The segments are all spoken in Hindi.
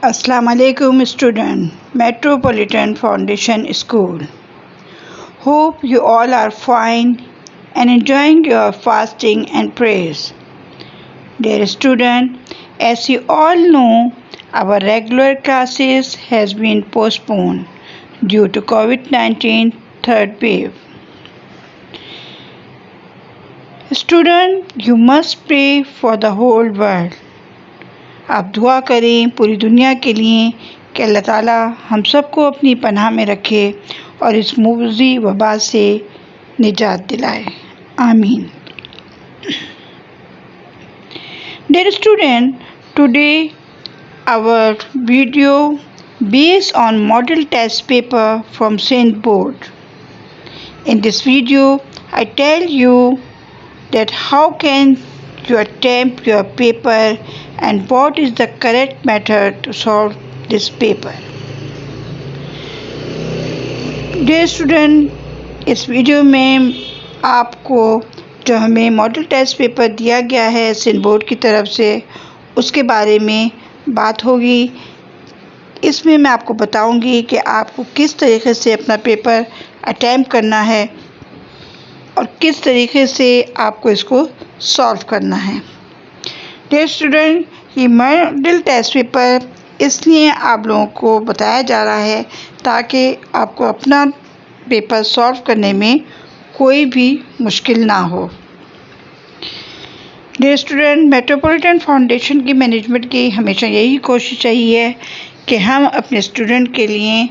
Assalamu alaikum student, Metropolitan Foundation School. Hope you all are fine and enjoying your fasting and prayers. Dear student, as you all know, our regular classes has been postponed due to COVID-19 third wave. Student, you must pray for the whole world. आप दुआ करें पूरी दुनिया के लिए कि अल्लाह ताला हम सबको अपनी पनाह में रखे और इस मुज़ी वबा से निजात दिलाए, आमीन. Dear student, today our video based on model test paper from Saint Board. In this video, I tell you that how can you attempt your paper and what is the correct method to solve this paper. Dear student, इस वीडियो में आपको जो हमें मॉडल टेस्ट पेपर दिया गया है सिंध बोर्ड की तरफ से उसके बारे में बात होगी. इसमें मैं आपको बताऊंगी कि आपको किस तरीके से अपना पेपर अटैम्प्ट करना है और किस तरीके से आपको इसको सॉल्व करना है. डियर स्टूडेंट, ये मॉडल टेस्ट पेपर इसलिए आप लोगों को बताया जा रहा है ताकि आपको अपना पेपर सॉल्व करने में कोई भी मुश्किल ना हो. डियर स्टूडेंट, मेट्रोपॉलिटन फाउंडेशन की मैनेजमेंट की हमेशा यही कोशिश रही है कि हम अपने स्टूडेंट के लिए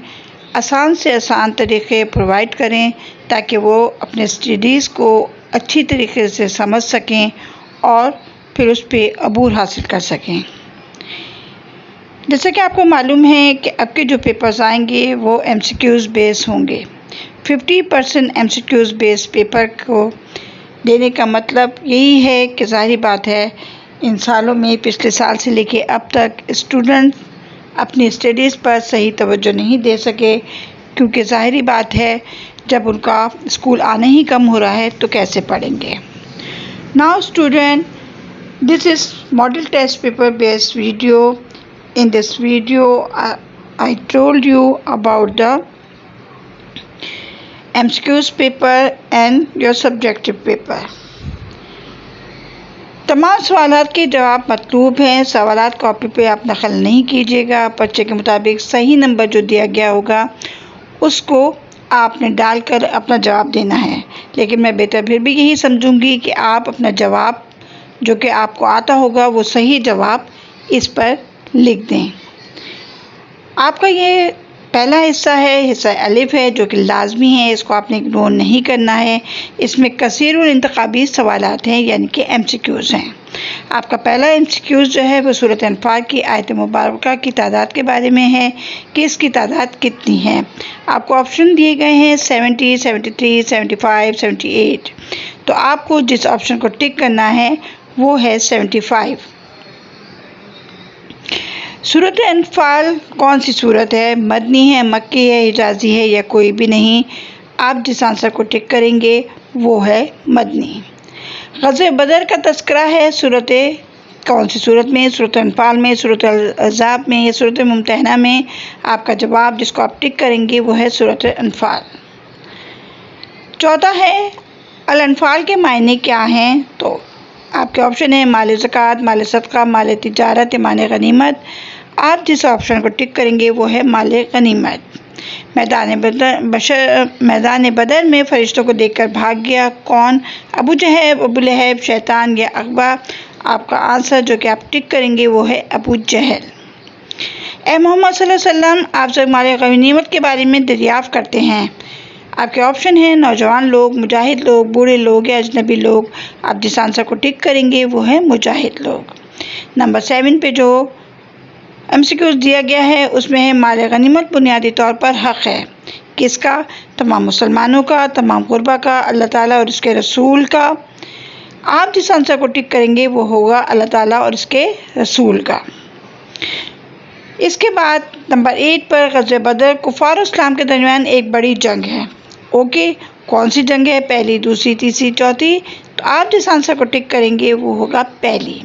आसान से आसान तरीक़े प्रोवाइड करें ताकि वो अपने स्टडीज़ को अच्छी तरीके से समझ सकें और फिर उस पर अबूर हासिल कर सकें. जैसे कि आपको मालूम है कि अब के जो पेपर्स आएंगे वो MCQs बेस होंगे. 50% MCQs बेस पेपर को देने का मतलब यही है कि ज़ाहिर बात है इन सालों में पिछले साल से लेके अब तक स्टूडेंट अपनी स्टडीज़ पर सही तवज्जो नहीं दे सके, क्योंकि ज़ाहिरी बात है जब उनका स्कूल आना ही कम हो रहा है तो कैसे पढ़ेंगे. Now student, this is model test paper based video. In this video I told you about the MCQs paper and your subjective paper. तमाम सवालात के जवाब मतलूब हैं. सवालात कॉपी पे आप नकल नहीं कीजिएगा. पर्चे के मुताबिक सही नंबर जो दिया गया होगा उसको आपने डालकर अपना जवाब देना है. लेकिन मैं बेहतर फिर भी यही समझूंगी कि आप अपना जवाब जो कि आपको आता होगा वो सही जवाब इस पर लिख दें. आपका ये पहला हिस्सा है, हिस्सा अलिफ है जो कि लाजमी है, इसको आपने इग्नोर नहीं करना है. इसमें कसीरुल इंतखाबी सवालात हैं यानी कि MCQs हैं. आपका पहला MCQs जो है वो सूरत अनफाल की आयत मुबारका की तादाद के बारे में है कि इसकी तादाद कितनी है. आपको ऑप्शन दिए गए हैं 70, 73, 75, 78. तो आपको जिस ऑप्शन को टिक करना है वो है 75. सूरत अनफाल कौन सी सूरत है? मदनी है, मक्की है, हिजाजी है या कोई भी नहीं? आप जिस आंसर को टिक करेंगे वो है मदनी. ग़ज़वे बदर का तज़किरा है सूरत कौन सी सूरत में? सूरत अनफाल में, सूरत अल-अहज़ाब में या सूरत मुमतहना में? आपका जवाब जिसको आप टिक करेंगे वो है सूरत अनफाल. चौथा है अल अनफाल के मायने क्या हैं? तो आपके ऑप्शन है माल ज़कात, माल सदका, माल तिजारत, माल गनीमत. आप जिस ऑप्शन को टिक करेंगे वो है माल गनीमत. मैदान बदर में फरिश्तों को देखकर भाग गया कौन? अबू जहल, अबू लहब, शैतान या अक़बा? आपका आंसर जो कि आप टिक करेंगे वो है अबू जहल. ए मोहम्मद सल्लल्लाहु अलैहि वसल्लम आप सब माल गनीमत के बारे में दरियाफ़्त करते हैं. आपके ऑप्शन हैं नौजवान लोग, मुजाहिद लोग, बूढ़े लोग या अजनबी लोग. आप जिस आंसर को टिक करेंगे वो है मुजाहिद लोग. नंबर 7 पे जो MCQs दिया गया है उसमें है माल गनीमत बुनियादी तौर पर हक़ है किसका? तमाम मुसलमानों का, तमाम गुरबा का, अल्लाह ताला और उसके रसूल का. आप जिस आंसर को टिक करेंगे वो होगा अल्लाह ताला और उसके रसूल का. इसके बाद नंबर 8 पर ग़ज़वे बदर कुफ़ार और इस्लाम के दरमियान एक बड़ी जंग है. ओके, कौन सी जंग है? पहली, दूसरी, तीसरी, चौथी? तो आप जिस आंसर को टिक करेंगे वो होगा पहली.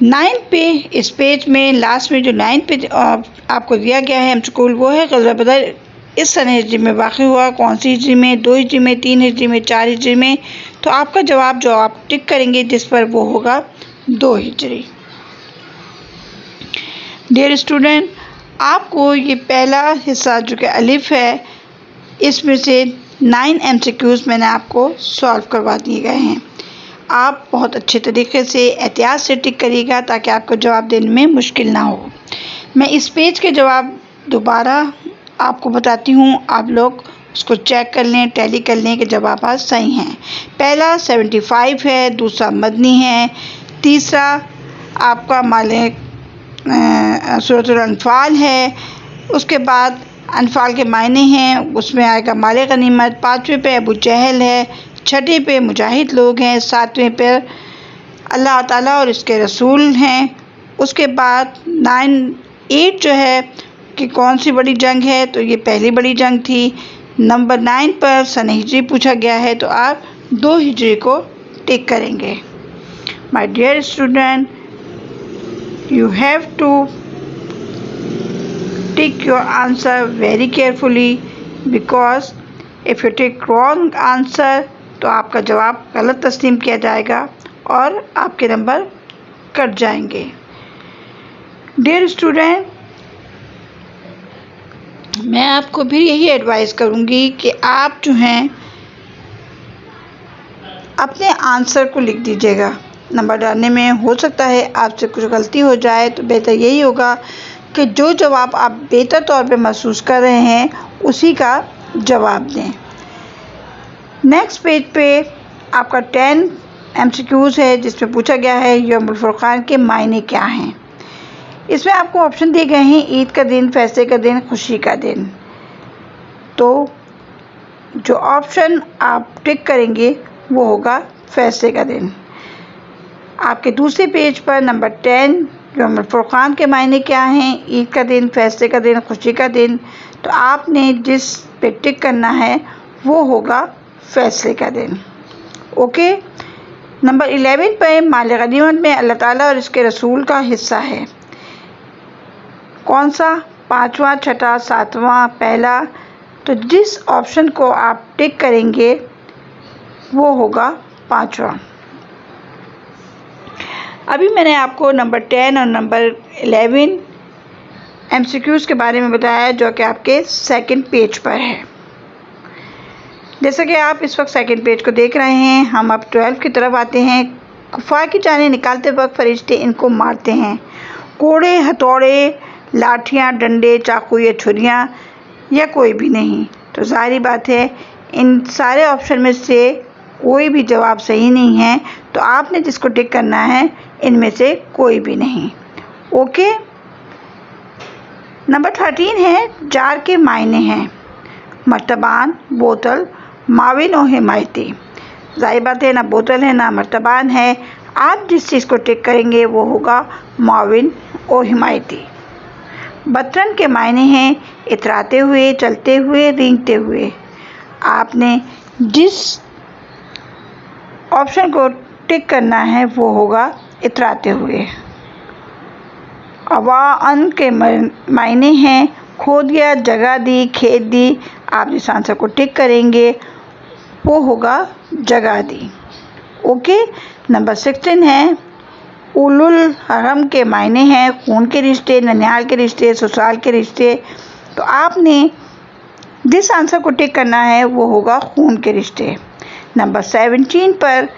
9 पे इस पेज में लास्ट में जो 9 पे आपको दिया गया है स्कूल, वो है ग़ज़वा बदर इस सन हिजरी में वाक़ हुआ। कौन सी हिजरी में? 2 हिजरी में, 3 हिजरी में, 4 हिजरी में? तो आपका जवाब जो आप टिक करेंगे जिस पर, वो होगा 2 हिजरी। डियर स्टूडेंट, आपको ये पहला हिस्सा जो कि अलिफ है, इसमें से 9 MCQs मैंने आपको सॉल्व करवा दिए गए हैं। आप बहुत अच्छे तरीके से एहतियात से टिक करिएगा ताकि आपको जवाब देने में मुश्किल ना हो। मैं इस पेज के जवाब दोबारा आपको बताती हूँ, आप लोग उसको चेक कर लें, टैली कर लें कि जवाब सही हैं। पहला 75 है, दूसरा मदनी है, तीसरा आपका मालिक सूरतुल अनफाल है, उसके बाद अनफाल के मायने हैं, उसमें आएगा माले गनीमत। 5वें पे अबू जहल है, 6ठे पे मुजाहिद लोग हैं, 7वें पे अल्लाह ताला और इसके रसूल हैं। उसके बाद 8 जो है कि कौन सी बड़ी जंग है, तो ये पहली बड़ी जंग थी। नंबर 9 पर सन हिजरी पूछा गया है, तो आप 2 हिजरी को टिक करेंगे। My dear student, you have to tick your answer very carefully because if you tick wrong answer तो आपका जवाब गलत तस्लीम किया जाएगा और आपके नंबर कट जाएंगे। डियर स्टूडेंट, मैं आपको भी यही एडवाइस करूँगी कि आप जो हैं अपने आंसर को लिख दीजिएगा। नंबर डालने में हो सकता है आपसे कुछ गलती हो जाए, तो बेहतर यही होगा कि जो जवाब आप बेहतर तौर पे महसूस कर रहे हैं उसी का जवाब दें। नेक्स्ट पेज पे आपका 10 MCQs है जिसमें पूछा गया है यौमुल फुरक़ान के मायने क्या हैं। इसमें आपको ऑप्शन दिए गए हैं ईद का दिन, फैसले का दिन, खुशी का दिन। तो जो ऑप्शन आप टिक करेंगे वो होगा फैसले का दिन। आपके दूसरे पेज पर नंबर 10 यौमुल फुरक़ान के मायने क्या हैं, ईद का दिन, फैसले का दिन, खुशी का दिन, तो आपने जिस पे टिक करना है वो होगा फैसले का दिन। ओके। नंबर 11 पे माल गनीमत में अल्लाह ताला और इसके रसूल का हिस्सा है। कौन सा? 5वां, 6ठा, 7वां, पहला? तो जिस ऑप्शन को आप टिक करेंगे वो होगा 5वां। अभी मैंने आपको नंबर 10 और नंबर 11 MCQs के बारे में बताया जो कि आपके सेकंड पेज पर है। जैसा कि आप इस वक्त सेकंड पेज को देख रहे हैं, हम अब 12 की तरफ आते हैं। कुफार की जानें निकालते वक्त फरिश्ते इनको मारते हैं। कोड़े, हथौड़े, लाठियाँ, डंडे, चाकू या छुरियाँ, या कोई भी नहीं। तो ज़ाहिर बात है इन सारे ऑप्शन में से कोई भी जवाब सही नहीं है, तो आपने जिसको टिक करना है इनमें से कोई भी नहीं। ओके। नंबर 13 है जार के मायने हैं मर्तबान, बोतल, माविन और हिमायती। ज़ाहिर बात है ना बोतल है ना मर्तबान है। आप जिस चीज़ को टिक करेंगे वो होगा माविन और हिमायती। बतरन के मायने हैं इतराते हुए, चलते हुए, रेंगते हुए। आपने जिस ऑप्शन को टिक करना है वो होगा इतराते हुए। अवाअन के मायने हैं खो दिया, जगह दी, खेत दी। आप जिस आंसर को टिक करेंगे वो होगा जगह दी। ओके। नंबर 16 है उलुल हरम के मायने हैं खून के रिश्ते, ननिहाल के रिश्ते, ससुराल के रिश्ते। तो आपने जिस आंसर को टिक करना है वो होगा खून के रिश्ते। नंबर 17 पर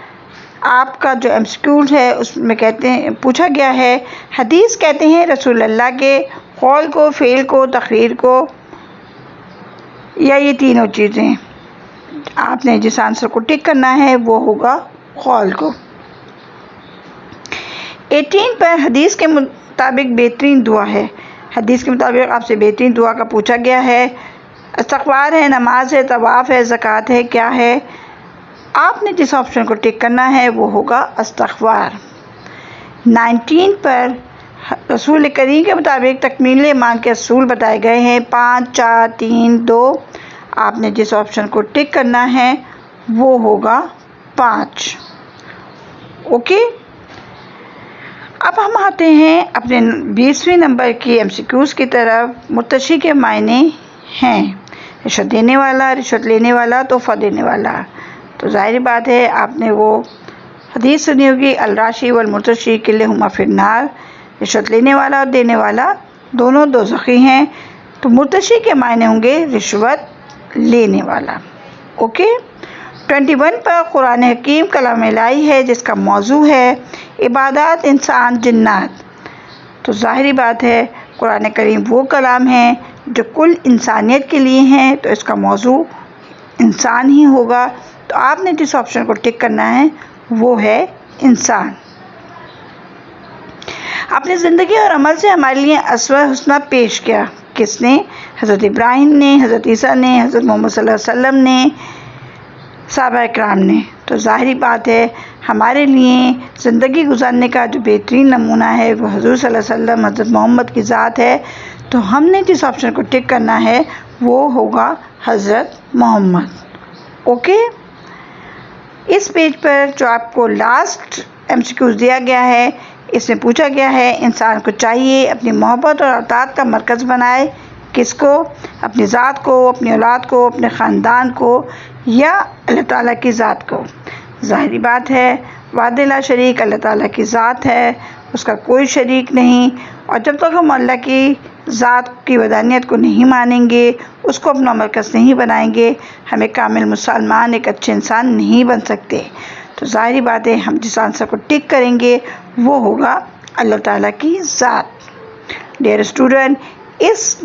आपका जो MCQ है उसमें कहते हैं पूछा गया है हदीस कहते हैं रसूलुल्लाह के कौल को, फ़ेल को, तकरीर को, या ये तीनों चीज़ें। आपने जिस आंसर को टिक करना है वो होगा कौल को। 18 पर हदीस के मुताबिक बेहतरीन दुआ है। हदीस के मुताबिक आपसे बेहतरीन दुआ का पूछा गया है। इस्तग़फ़ार है, नमाज है, तवाफ़ है, ज़कात है, क्या है? आपने जिस ऑप्शन को टिक करना है वो होगा इस्तग़फ़ार। 19 पर रसूल करीम के मुताबिक तकमील ईमान के असूल बताए गए हैं 5, 4, 3, 2। आपने जिस ऑप्शन को टिक करना है वो होगा 5। ओके। अब हम आते हैं अपने 20वें नंबर की MCQs की तरफ। मुर्तशी के मायने हैं रिश्वत देने वाला, रिश्वत लेने वाला, तोहफ़ा देने वाला। तो ज़ाहिर बात है आपने वो हदीस सुनी होगी, अल-राशी वल मुर्तशी किल्लहुमा फिन्नार। रिश्वत लेने वाला और देने वाला दोनों दोज़खी हैं। तो मुर्तशी के मायने होंगे रिश्वत लेने वाला। ओके। 21 पर कुरान हकीम कलाम इलाही है जिसका मौजू है इबादत इंसान जिन्नात। तो ज़ाहिरी बात है कुरान करीम वो कलाम है जो कुल इंसानियत के लिए हैं, तो इसका मौजू इंसान ही होगा। तो आपने जिस ऑप्शन को टिक करना है वो है इंसान। अपनी ज़िंदगी और अमल से हमारे लिए अस्वा हुस्ना पेश किया किसने? हज़रत इब्राहिम ने, हज़रत ईसा ने, हज़रत मोहम्मद सल्लल्लाहु अलैहि वसल्लम ने, सहाबा इकराम ने। तो ज़ाहिरी बात है हमारे लिए ज़िंदगी गुजारने का जो बेहतरीन नमूना है वो हुज़ूर सल्लल्लाहु अलैहि वसल्लम, हज़रत मोहम्मद की ज़ात है। तो हमने जिस ऑप्शन को टिक करना है वो होगा हज़रत मोहम्मद। ओके। इस पेज पर जो आपको लास्ट MCQs दिया गया है, इसमें पूछा गया है इंसान को चाहिए अपनी मोहब्बत और अताअत का मरकज़ बनाए। किसको? अपनी ज़ात को, अपनी औलाद को, अपने ख़ानदान को, या अल्लाह ताला की ज़ात को। ज़ाहिरी बात है वाहिद ला शरीक अल्लाह ताला की ज़ात है, उसका कोई शरीक नहीं। और जब तक हम अल्लाह की ज़ात की वदानियत को नहीं मानेंगे, उसको अपना मरकज़ नहीं बनाएंगे, हम एक कामिल मुसलमान, एक अच्छे इंसान नहीं बन सकते। तो ज़ाहिरी बात है हम जिस आंसर को टिक करेंगे वो होगा अल्लाह ताला की ज़ात। डियर स्टूडेंट, इस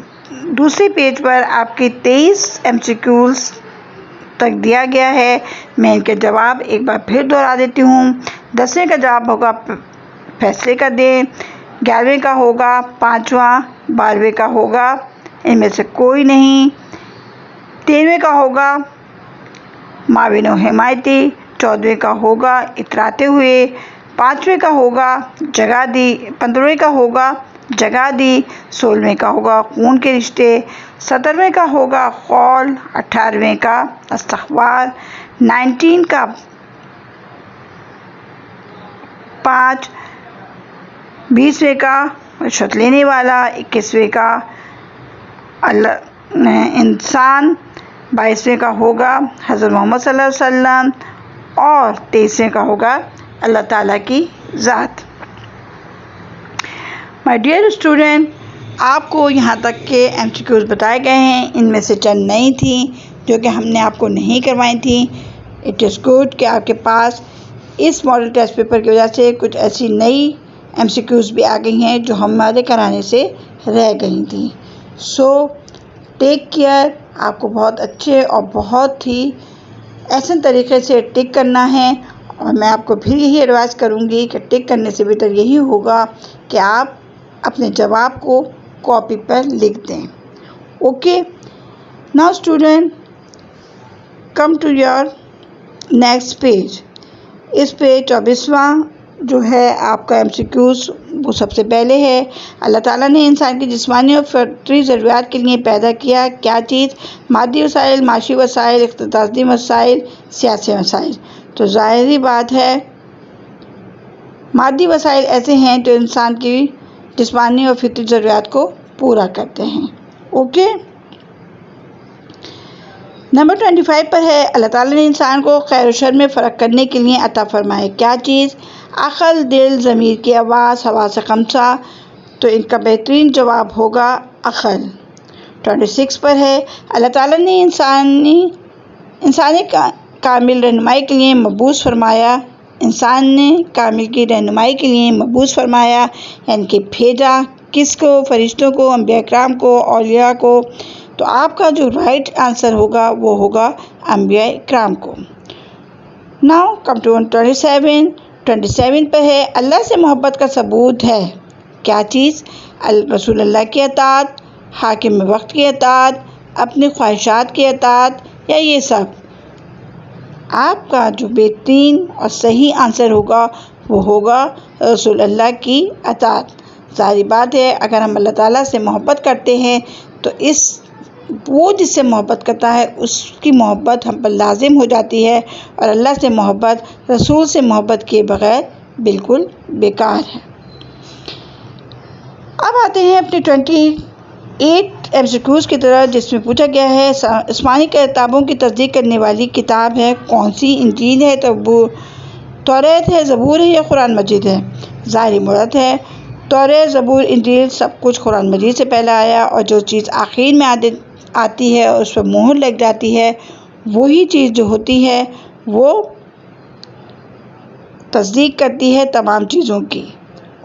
दूसरे पेज पर आपके 23 MCQs तक दिया गया है। मैं इनके जवाब एक बार फिर दोहरा देती हूँ। 10वें का जवाब होगा फैसले का दें, 11वें का होगा पाँचवा, 12वें का होगा इनमें से कोई नहीं, 13वें का होगा माविनो हिमायती, 14वें का होगा इतराते हुए, 5वें का होगा जगह दी, 15वें का होगा जगह दी, 16वें का होगा खून के रिश्ते, 17वें का होगा कौल, 18वें का इस्तग़फ़ार, 19 का 5, 20वें का रिश्वत लेने वाला, 21वें का अल्लाह इंसान, 22वें का होगा हज़रत मोहम्मद सल्लल्लाहु अलैहि वसल्लम और 23वें का होगा अल्लाह ताला की ज़ात। माय डियर स्टूडेंट, आपको यहाँ तक के MCQs बताए गए हैं। इनमें से चंद नई थी जो कि हमने आपको नहीं करवाई थी। इट इज़ गुड कि आपके पास इस मॉडल टेस्ट पेपर की वजह से कुछ ऐसी नई MCQs भी आ गई हैं जो हमारे कराने से रह गई थी। So take care. आपको बहुत अच्छे और बहुत ही ऐसे तरीके से टिक करना है, और मैं आपको फिर यही एडवाइस करूँगी कि टिक करने से बेहतर यही होगा कि आप अपने जवाब को कॉपी पर लिख दें। Okay. Now student, come to your next page. इस पे 24वां जो है आपका MCQs वो सबसे पहले है। अल्लाह ताला ने इंसान की जिस्मानी और फितरी ज़रूरियात के लिए पैदा किया क्या चीज़? मादी वसाइल, माशी वसाइल, इक़्तिसादी वसाइल, सियासी वसाइल। तो ज़ाहिरी बात है मादी वसाइल ऐसे हैं जो इंसान की जिस्मानी और फितरी ज़रूरियात को पूरा करते हैं। ओके। नंबर 25 पर है अल्लाह ताला ने इंसान को खैर और शर में फ़र्क करने के लिए अता फरमाए क्या चीज़? अक़ल, दिल, ज़मीर की आवाज़, हवास ख़म्सा। तो इनका बेहतरीन जवाब होगा अक़ल। 26 पर है अल्लाह ताला ने इंसानी कामिल रहनुमाई के लिए मबूस फरमाया। इंसान ने कामिल की रहनुमाई के लिए मबूस फरमाया, यानी कि भेजा। किसको? फरिश्तों को, अंबिया इकराम को, औलिया को। तो आपका जो राइट आंसर होगा वो होगा अंबिया इकराम को। नाउ कम टू 27 पर है अल्लाह से मोहब्बत का सबूत है क्या चीज़? रसूल अल्लाह की अताअत, हाकिम वक्त की अताअत, अपनी ख्वाहिशात की अताअत, या ये सब। आपका जो बेहतरीन और सही आंसर होगा वो होगा रसूल अल्लाह की अताअत। सारी बात है अगर हम अल्लाह ताला से मोहब्बत करते हैं तो वो जिससे मोहब्बत करता है उसकी मोहब्बत हम पर लाजिम हो जाती है, और अल्लाह से मोहब्बत, रसूल से मोहब्बत किए बग़ैर बिल्कुल बेकार है। अब आते हैं अपने 28 MCQs की तरह, जिसमें पूछा गया है आसमानी किताबों की तस्दीक करने वाली किताब है कौन सी? इंजील है, तौरात है, ज़बूर है या कुरान मजीद है? ज़ाहिर मुराद है तौरात, ज़बूर, इंजील सब कुछ कुरान मजीद से पहले आया, और जो चीज़ आखिर में आती है और उस पर मोहर लग जाती है वही चीज़ जो होती है वो तस्दीक करती है तमाम चीज़ों की।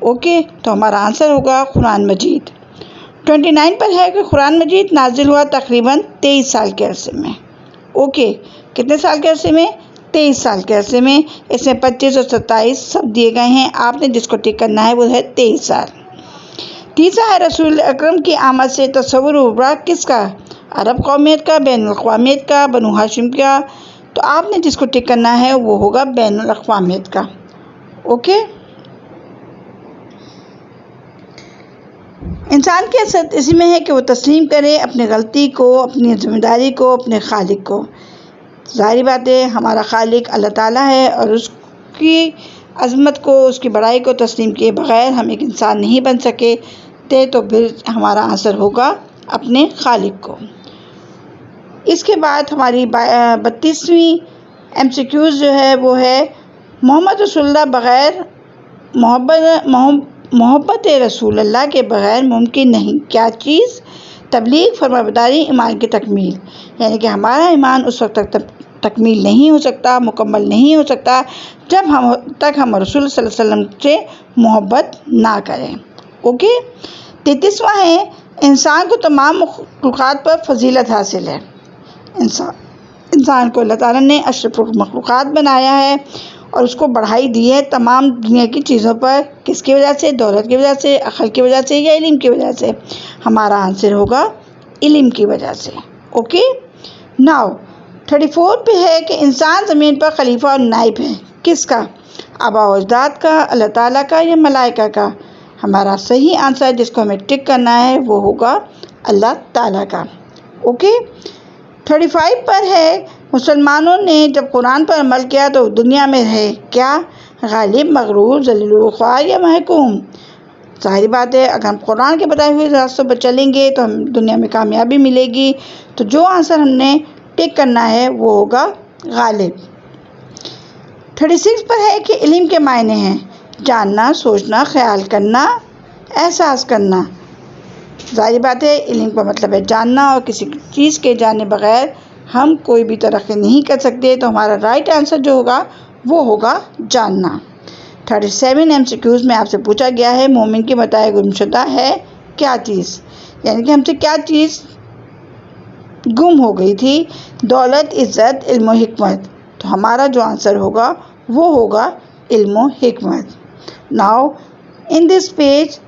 ओके, तो हमारा आंसर होगा कुरान मजीद। 29 पर है कि कुरान मजीद नाजिल हुआ तकरीबन 23 साल के अरसे में। ओके, कितने साल के अरसे में? 23 साल के अरसे में। इसमें 25 और 27 सब दिए गए हैं, आपने जिसको टिक करना है वो है 23 साल। तीसरा है रसूल अकरम की आमद से तस्वुर उभरा किसका? अरब कौमियत का, बैनुल अक़वामियत का, बनु हाशिम का? तो आपने जिसको टिक करना है वो होगा बैनुल अक़वामियत का। ओके, इंसान की असद इसी में है कि वो तस्लीम करे अपनी गलती को, अपनी ज़िम्मेदारी को, अपने खालिक को। ज़ाहिर बात है हमारा खालिक अल्लाह ताला है, और उसकी अज़मत को, उसकी बड़ाई को तस्लीम किए बग़ैर हम एक इंसान नहीं बन सके थे, तो फिर हमारा आंसर होगा अपने खालिक को। इसके बाद हमारी 32वीं MCQs जो है वो है मोहम्मद रसूलुल्लाह बग़ैर मोहब्बत रसूल अल्लाह के बग़ैर मुमकिन नहीं। क्या चीज़? तबलीग, फरमाबरदारी, ईमान की तकमील। यानी कि हमारा ईमान उस वक्त तक तकमील नहीं हो सकता, मुकम्मल नहीं हो सकता जब हम रसूल सल्लल्लाहु अलैहि वसल्लम से मोहब्बत ना करें। ओके, 33वां है इंसान को तमाम मखलूक़ात पर फजीलत हासिल है। इंसान को अल्लाह ताला ने अशरफुल मखलूक़ात बनाया है और उसको बढ़ाई दी है तमाम दुनिया की चीज़ों पर। किसकी वजह से? दौलत की वजह से, अक़ल की वजह से या इल्म की वजह से? हमारा आंसर होगा इल्म की वजह से। ओके, नाउ 34 पे है कि इंसान ज़मीन पर खलीफा और नाइब है किसका? आबा व अजदाद का, अल्लाह ताला का या मलाइका का? हमारा सही आंसर जिसको हमें टिक करना है वो होगा अल्लाह ताला का। ओके, 35 पर है मुसलमानों ने जब कुरान पर अमल किया तो दुनिया में रहे क्या? गालिब, मगरूर, ज़लील ख्वार या महकूम? ज़ाहिर बात है अगर हम कुरान के बताए हुए रास्तों पर चलेंगे तो हम दुनिया में कामयाबी मिलेगी। तो जो आंसर हमने टिक करना है वो होगा गालिब। 36 पर है कि इल्म के मायने हैं जानना, सोचना, ख्याल करना, एहसास करना। ज़ाहिर बात है इल्म का मतलब है जानना, और किसी चीज़ के जाने बग़ैर हम कोई भी तरक्की नहीं कर सकते। तो हमारा राइट आंसर जो होगा वो होगा जानना। 37 MCQs में आपसे पूछा गया है मोमिन के बताए गुमशुदा है क्या चीज़? यानी कि हमसे क्या चीज़ गुम हो गई थी? दौलत, इज़्ज़त, इल्म, हिकमत। तो हमारा जो आंसर होगा वो होगा इल्म, हिकमत। नाउ इन दिस पेज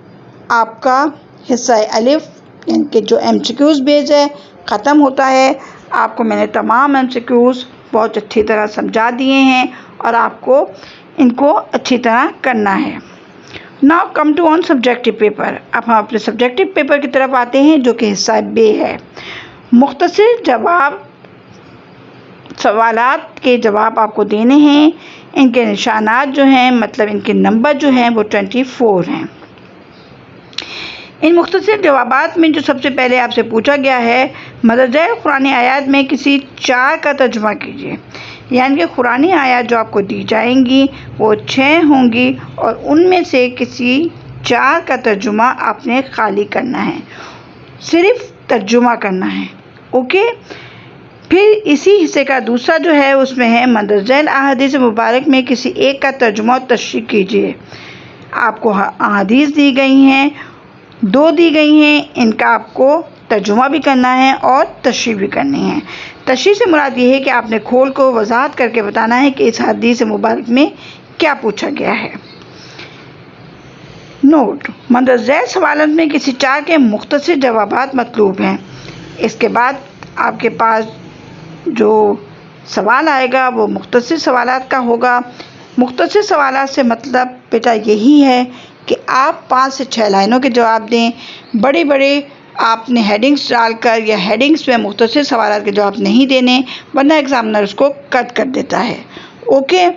आपका हिस्सा अलिफ यानी कि जो MCQs पेज है ख़त्म होता है। आपको मैंने तमाम MCQs बहुत अच्छी तरह समझा दिए हैं और आपको इनको अच्छी तरह करना है। Now come to on subjective paper. अब हम अपने सब्जेक्टिव पेपर की तरफ आते हैं जो कि हिस्सा बे है। मुख्तसर जवाब, सवालात के जवाब आपको देने हैं। इनके निशानात जो हैं मतलब इनके नंबर जो हैं वो 24 हैं। इन मुख्तसर जवाबात में जो सबसे पहले आपसे पूछा गया है मदरजा कुरानी आयत में किसी 4 का तर्जुमा कीजिए। यानी कि कुरानी आयत जो आपको दी जाएंगी वो 6 होंगी और उनमें से किसी 4 का तर्जुमा आपने खाली करना है, सिर्फ तर्जुमा करना है। ओके, फिर इसी हिस्से का दूसरा जो है उसमें है मदरजा अहादीस मुबारक में किसी एक का तर्जुमा और तशरीह कीजिए। आपको अहादीस दी गई हैं, 2 दी गई हैं, इनका आपको तर्जुमा भी करना है और तशरीह भी करनी है। तशरीह से मुराद ये है कि आपने खोल को वजाहत करके बताना है कि इस हदीस मुबारक में क्या पूछा गया है। नोट, मंदरजा सवालत में किसी 4 के मुख्तसर जवाबात मतलूब हैं। इसके बाद आपके पास जो सवाल आएगा वो मुख्तसर सवालात का होगा। मुख्तसर सवालात से मतलब बेटा यही है कि आप 5 से 6 लाइनों के जवाब दें। बड़े बड़े आपने हेडिंग्स डालकर या हेडिंग्स में मुख्तसर सवालात के जवाब नहीं देने, वरना एग्जामिनर उसको कट कर देता है। ओके,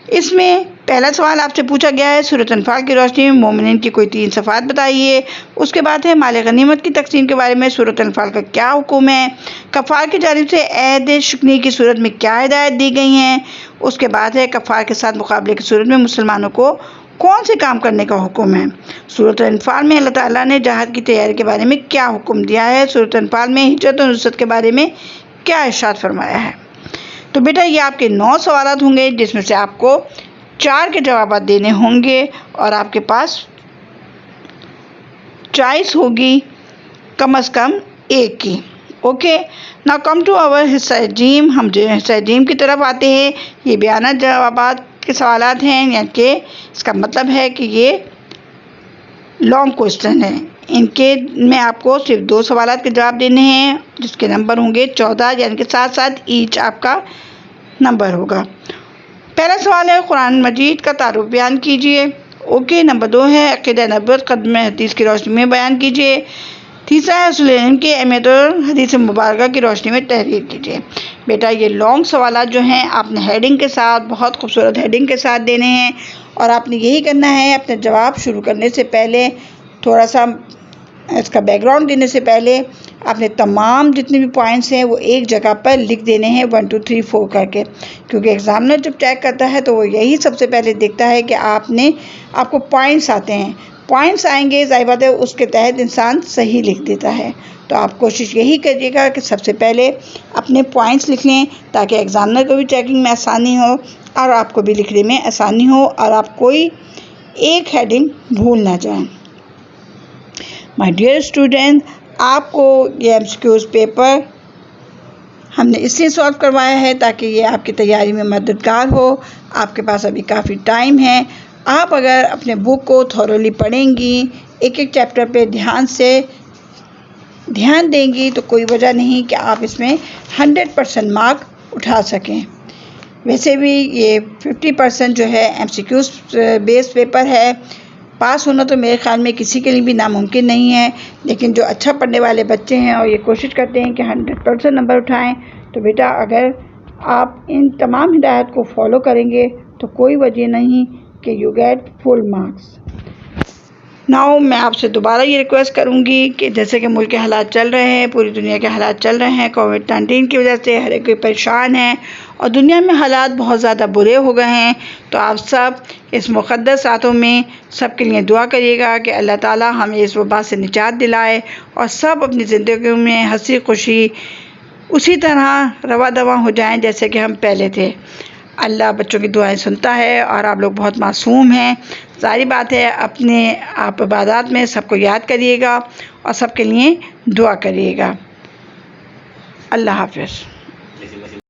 इसमें पहला सवाल आपसे पूछा गया है सूरत अनफाल की रोशनी में मोमिनीन की कोई 3 सिफ़ात बताइए। उसके बाद है माल गनीमत की तकसीम के बारे में सूरत अनफाल का क्या हुक्म है। कफ़ार की जानिब से ऐद शुक्नी की सूरत में क्या हिदायत दी गई हैं। उसके बाद है कफ़ार के साथ मुकाबले की सूरत में मुसलमानों को कौन से काम करने का हुक्म है। सूरत अनफाल में अल्लाह ताला ने जहाद की तैयारी के बारे में क्या हुक्म दिया है। सूरत अनफाल में हिजरत और नुसरत के बारे में क्या इरशाद फरमाया है। तो बेटा ये आपके 9 सवाल होंगे जिसमें से आपको 4 के जवाब देने होंगे और आपके पास चॉइस होगी कम से कम एक की। Okay, now come to our हिस्सा जीम। हम जो हिस्सा जीम की तरफ आते हैं। ये बयाना जवाबात के सवालात हैं, यानी कि इसका मतलब है कि ये लॉन्ग क्वेश्चन है। इनके में आपको सिर्फ 2 सवालात के जवाब देने हैं जिसके नंबर होंगे 14, यानी कि 7-7 ईच आपका नंबर होगा। पहला सवाल है कुरान मजीद का तारुफ बयान कीजिए। ओके, नंबर 2 है अक़ीदा नबुव्वत क़द्म हदीस की रोशनी में बयान कीजिए। तीसरा है उसूल इल्म की अहमियत और हदीस मुबारका की रोशनी में तहरीर कीजिए। बेटा ये लॉन्ग सवालात जो हैं आपने हेडिंग के साथ, बहुत खूबसूरत हेडिंग के साथ देने हैं और आपने यही करना है अपने जवाब शुरू करने से पहले, थोड़ा सा इसका बैकग्राउंड देने से पहले आपने तमाम जितने भी पॉइंट्स हैं वो एक जगह पर लिख देने हैं 1 2 3 4 करके, क्योंकि एग्ज़ामिनर जब चेक करता है तो वो यही सबसे पहले देखता है कि आपको पॉइंट्स आते हैं। पॉइंट्स आएंगे, ज़ाहिर बात है उसके तहत इंसान सही लिख देता है। तो आप कोशिश यही करिएगा कि सबसे पहले अपने पॉइंट्स लिख लें ताकि एग्ज़ामिनर को भी चेकिंग में आसानी हो और आपको भी लिखने में आसानी हो और आप कोई एक हेडिंग भूल ना जाएं। माय डियर स्टूडेंट, आपको ये एमसीक्यूज़ पेपर हमने इसलिए सॉल्व करवाया है ताकि ये आपकी तैयारी में मददगार हो। आपके पास अभी काफ़ी टाइम है। आप अगर अपने बुक को थॉरोली पढ़ेंगी, एक एक चैप्टर पे ध्यान देंगी तो कोई वजह नहीं कि आप इसमें 100% मार्क उठा सकें। वैसे भी ये 50% जो है एमसीक्यूज़ बेस्ड पेपर है। पास होना तो मेरे ख़्याल में किसी के लिए भी नामुमकिन नहीं है, लेकिन जो अच्छा पढ़ने वाले बच्चे हैं और ये कोशिश करते हैं कि 100% नंबर उठाएं, तो बेटा अगर आप इन तमाम हिदायत को फॉलो करेंगे तो कोई वजह नहीं कि you get full marks. Now मैं आपसे दोबारा ये रिक्वेस्ट करूँगी कि जैसे कि मुल्क के हालात चल रहे हैं, पूरी दुनिया के हालात चल रहे हैं, कोविड-19 की वजह से हर एक कोई परेशान है और दुनिया में हालात बहुत ज़्यादा बुरे हो गए हैं। तो आप सब इस मुक़द्दस रातों में सब के लिए दुआ करिएगा कि अल्लाह ताला हमें इस वबा से निजात दिलाए और सब अपनी ज़िंदगी में हंसी खुशी उसी तरह रवा दवा हो जाएं जैसे कि हम पहले थे। अल्लाह बच्चों की दुआएं सुनता है और आप लोग बहुत मासूम हैं। सारी बात है अपने आप इबादत में सबको याद करिएगा और सबके लिए दुआ करिएगा। अल्लाह हाफ़िज़।